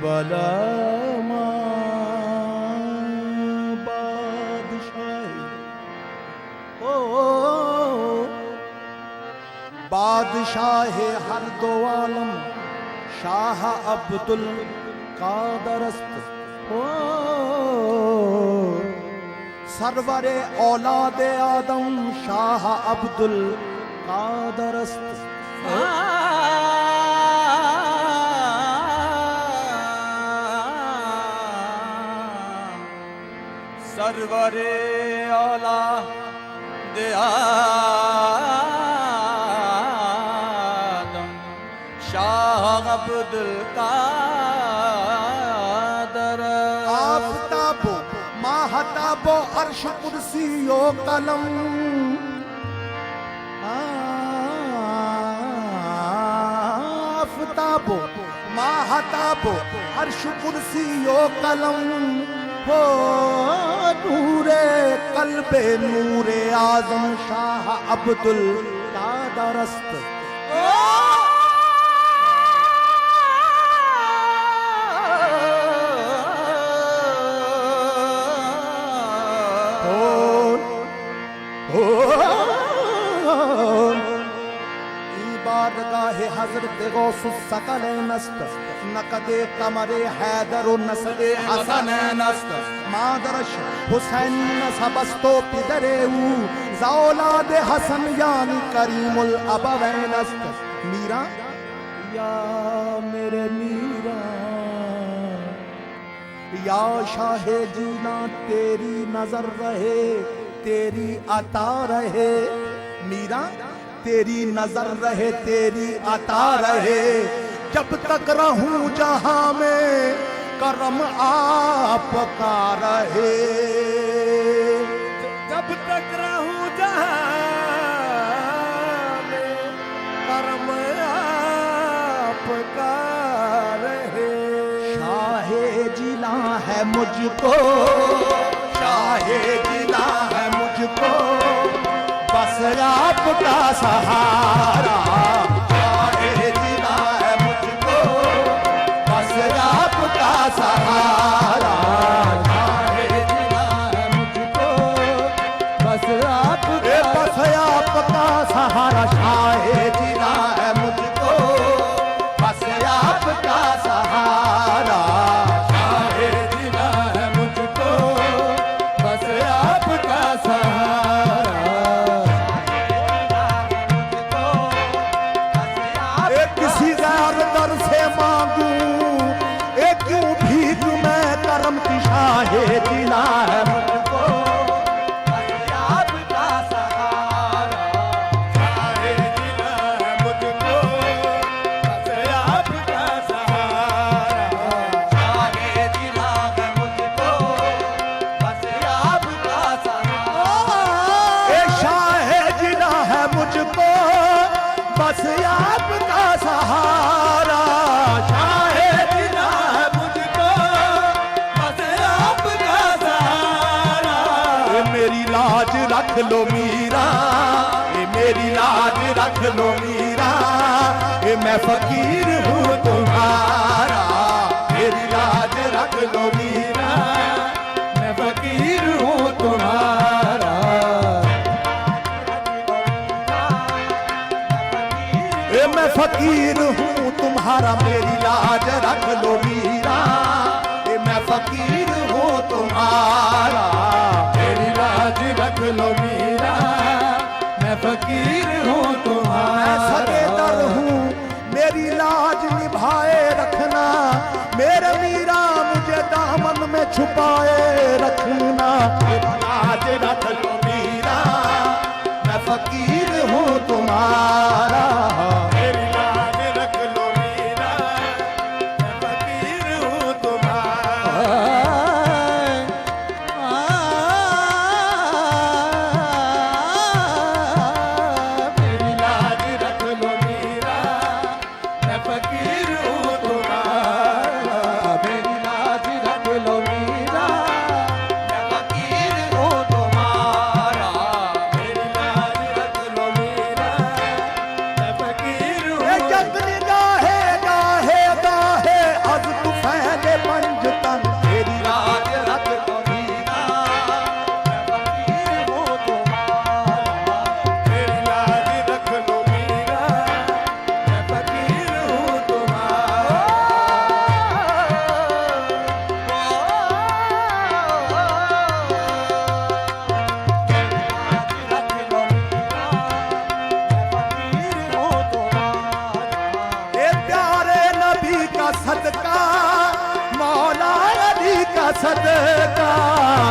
बला बादशाह ओ बादशाह हर दो आलम शाह अब्दुल कादरस्त ओ सरवरे औलादे आदम शाह अब्दुल कादरस्त सरवरे औलादे आदम शाह अब्दुल कादर आफताबो माहताबो अर्श कुर्सी ओ कलम आफताबो माहताबो अर्श कुर्सी ओ कलम हो नूरे कल्बे नूरे आजम शाह अब्दुल कादरस्त बारगाहे हजरत गौसुस सकल नस्त नकदे कमरे हैदर नस्ले हसन नस्त मादरश हुसैन सबस्तो पिदरे ज़ौलाद हसन यानी करीमुल अबवैन नस्त मीरा या मेरे मीरा या शाहे जीना तेरी नजर रहे तेरी अता रहे मीरा तेरी नजर रहे तेरी अता रहे जब तक रहूं जहां में करम आपका रहे जब तक रहूं जहां में करम आपका रहे शाहे जिला है मुझको शाहे जिला है मुझको बस आपका सहारा शाहे जिला है मुझको बस आपका सहारा शाहे जिला है मुझको बस आपका सहारा शाहे जिला है मुझको बस आपका सहारा शाहे जिला है मुझको बस आपका सहारा किसी गैर दर से मांगू एक क्यों भीख मैं करम की शाहे जिला है मुझको आपका सहारा शाहे जिला है मुझको आपका सहारा शाहे जिला है मुझको आपका सहारा शाहे जिला है मुझको बस आपका सहारा शाहे जिला है मुझको बस आपका सहारा मेरी लाज रख लो मीरा मेरी लाज रख लो मीरा मैं फकीर हूँ तुम्हारा मेरी लाज रख लो मीरा मैं फकीर हूँ तुम्हारा मैं फकीर हूँ तुम्हारा मेरी लाज रख लो मीरा मैं फकीर हूँ तुम्हारा मेरी लाज रख लो मीरा मैं फकीर हूँ तुम्हारा सगे दर हूँ मेरी लाज निभाए रखना मेरे मीरा मुझे दामन में छुपाए रखना लाज रख लो मीरा मैं फकीर हूँ तुम्हारा मेरी लाज रख लो मीरा मैं फकीर हूँ तुम्हारा मेरी लाज रख लो मीरा मैं फकीर हूँ तुम्हारा मेरी लाज रख लो मीरा मैं फकीर हूँ तुम्हारा मेरी लाज रख लो मीरा मैं सदका, मौला अली का सदका।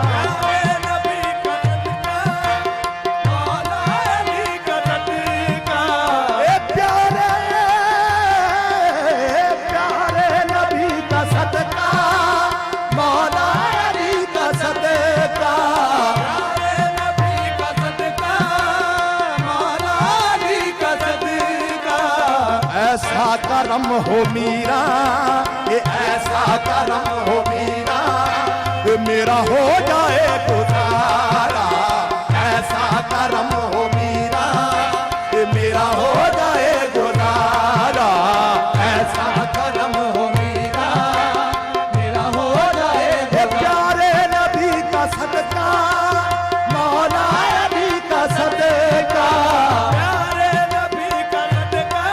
प्यारे नबी का सदका, मौला अली का सदका। प्यारे प्यारे नबी का सदका, मौला अली का सदका। प्यारे नबी का सदका, मौला अली का सदका। ऐसा करम हो मीरा, ये ऐसा करम हो मीरा, ये मेरा हो जाए गुजारा। ऐसा करम हो मीरा, ये मेरा हो जाए गुजारा। ऐसा करम हो मीरा, मेरा हो जाए ये प्यारे नबी का सदका, मौला अली का सदका। प्यारे नबी का सदका,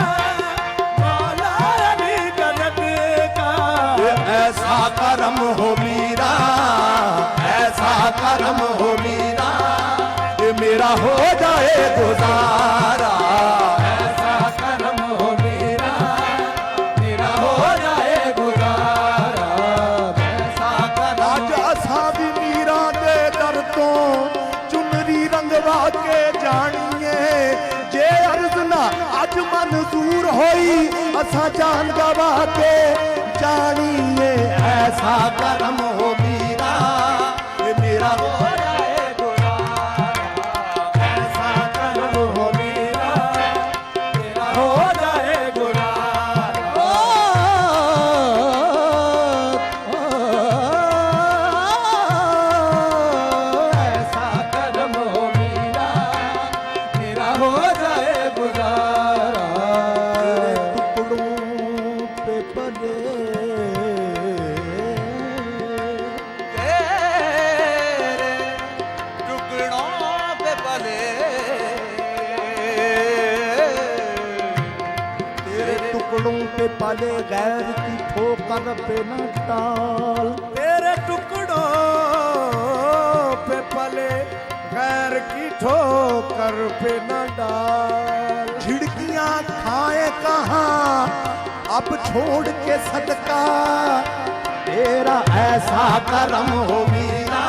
मौला अली का सदका। ये ऐसा करम हो मीरा, ऐसा करम हो मीरा, ये मेरा हो जाए गुजारा। ऐसा करम हो मेरा, मेरा हो जाए गुजारा। ऐसा करम आज असा भी मीरा दे दर तो चुनरी रंगवा के जानिए। जे अर्ज ना अज मंजूर होई, असा जान गवा के जानिए। ऐसा करम हो मीरा, ये मेरा हो जाए गुजारा। ऐसा करम हो मेरा, मेरा हो जाए गुजारा। ऐसा करम हो मेरा, मेरा हो जाए गुजारा। टुकड़ों पे पले तेरे टुकड़ों पे पले, तेरे टुकड़ों पे पले गैर की ठोकर पे न डाल। तेरे टुकड़ों पे पले गैर की ठोकर पे न डाल। झिड़कियां खाए कहाँ अब छोड़ के सदका। तेरा ऐसा करम हो मीरा,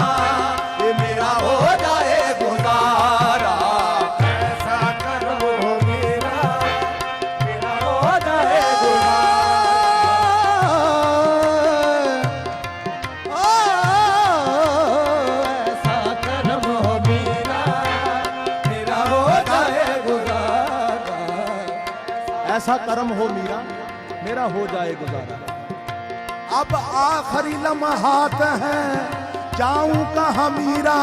ये मेरा हो जाए गुजारा। ऐसा करम हो मेरा, मेरा हो जाए गुजारा। ऐसा करम हो मेरा, मेरा हो जाए गुजारा। ऐसा करम हो मीरा, मेरा हो जाए गुजारा। अब आखिरी लम्हात हैं, जाऊं कहाँ मीरा।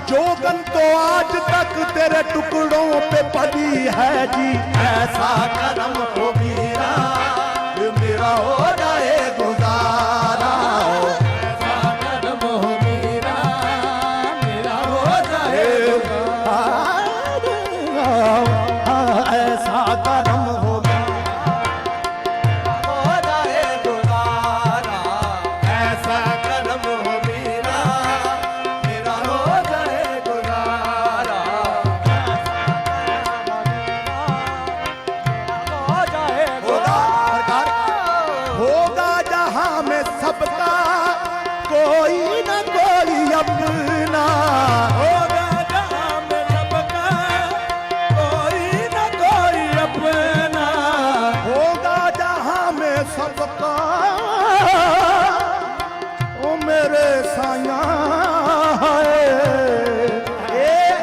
जोगन तो आज तक तेरे टुकड़ों पे पली है जी। ऐसा करम हो मीरा, ये मेरा हो जाए गुजारा। ऐसा करम हो मेरा, मेरा हो जाए ऐसा करम हो हो जाए गुजारा। ऐसा करम हो मेरा, मेरा हो जाए गुजारा। हो जाए होगा सरकार, होगा जहां में सबका कोई न कोई अपना। होगा जहां में सबका कोई न कोई अपना। होगा जहां में सबका ओ मेरे साया है।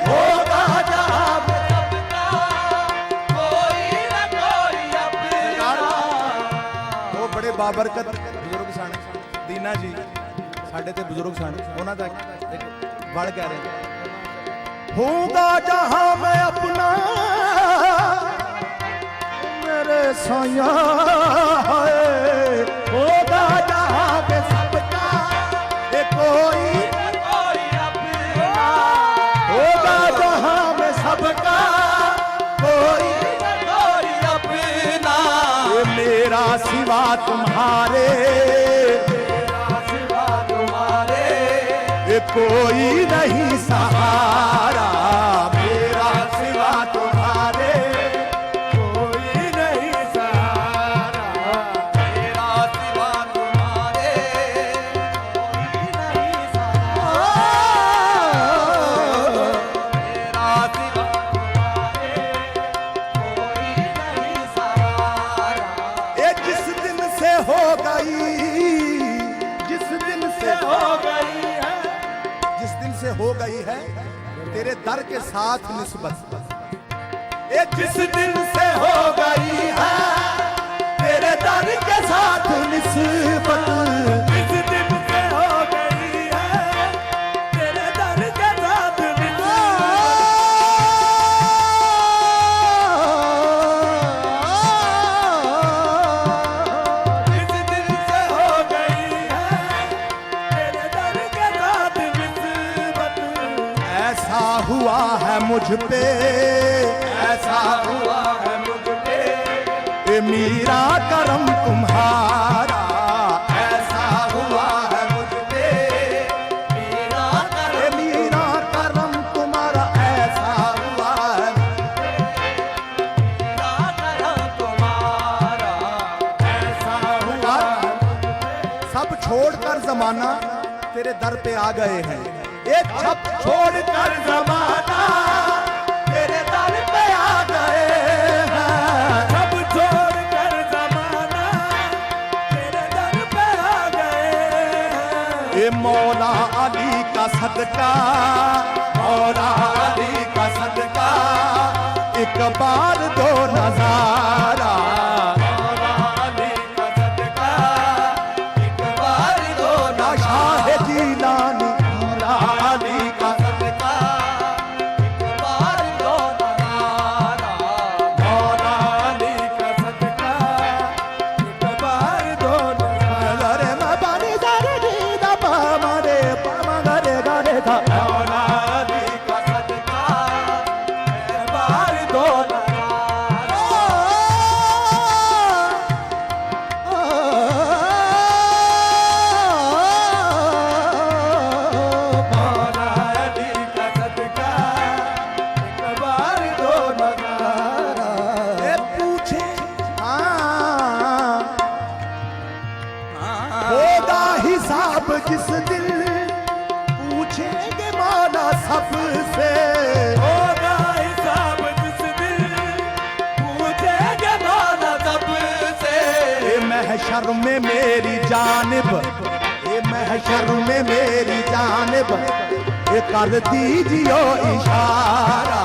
होगा जहां में सबका कोई न कोई अपना। ਉਹ ਬੜੇ ਬਾਬਰਕਤ ਬਜ਼ੁਰਗ ਸਨ, ਦੀਨਾ ਜੀ ਸਾਡੇ ਤੇ ਬਜ਼ੁਰਗ ਸਨ। ਉਹਨਾਂ ਦਾ ਇੱਕ ਵੜ ਕਹਿ ਰਹੇ ਨੇ, ਹੋਗਾ ਜਹਾਂ ਮੈਂ ਆਪਣਾ ਮੇਰੇ ਸਾਇਆ ਹੈ। ਹੋਗਾ ਜਹਾਂ में सबका ये कोई कोई अपना। होगा जहाँ में सबका कोई कोई अपना। ये मेरा सिवा तुम्हारे, सिवा तुम्हारे ये कोई नहीं सहारा। मेरा सिवा तुम्हारे कोई नहीं सहारा। मेरा हो गई, जिस दिन से हो गई है, जिस दिन से हो गई है तेरे दर के साथ निस्बत, ए जिस दिन से हो गई है तेरे दर के साथ निस्बत, जिस दिन से हो गई है तेरे दर के साथ जिस दिन से हो गई है तेरे दर के साथ निस्बत। ऐसा हुआ है मुझ पे, ऐसा हुआ है मुझ पे ए मीरा करम तुम्हारा, ऐसा हुआ है मुझ पे मेरा ए मीरा करम तुम्हारा, ऐसा हुआ है मेरा करम तुम्हारा, ऐसा हुआ सब छोड़कर जमाना तेरे दर पे आ गए हैं, एक सब छोड़कर जमाना तेरे दर पे आ गए हैं, सब छोड़ कर जमाना तेरे दर पे आ गए हैं। ए मौला अली का सदका, मौला अली का सदका, एक बार दो नजारा, मौला अली का सदका एक बार दो ना शाह जीलानी मौला अली का सदका एक बार दो नजारा, मौला अली का सदका एक बार दो नजारा, रे मैं बानी जारे दी दा पामा रे पामा गरे गरे था, मौला अली का सदका एक बार दो नजारा, मौला अली का सदका एक बार दो नजारा। ए पूछे हाँ होगा हिसाब जिस दिन पूछेंगे मौला सबसे, होगा हिसाब जिस दिन पूछेंगे मौला सबसे, ए महशर में मेरी जानिब, ए महशर में मेरी जानिब, ए कर दीजियो इशारा,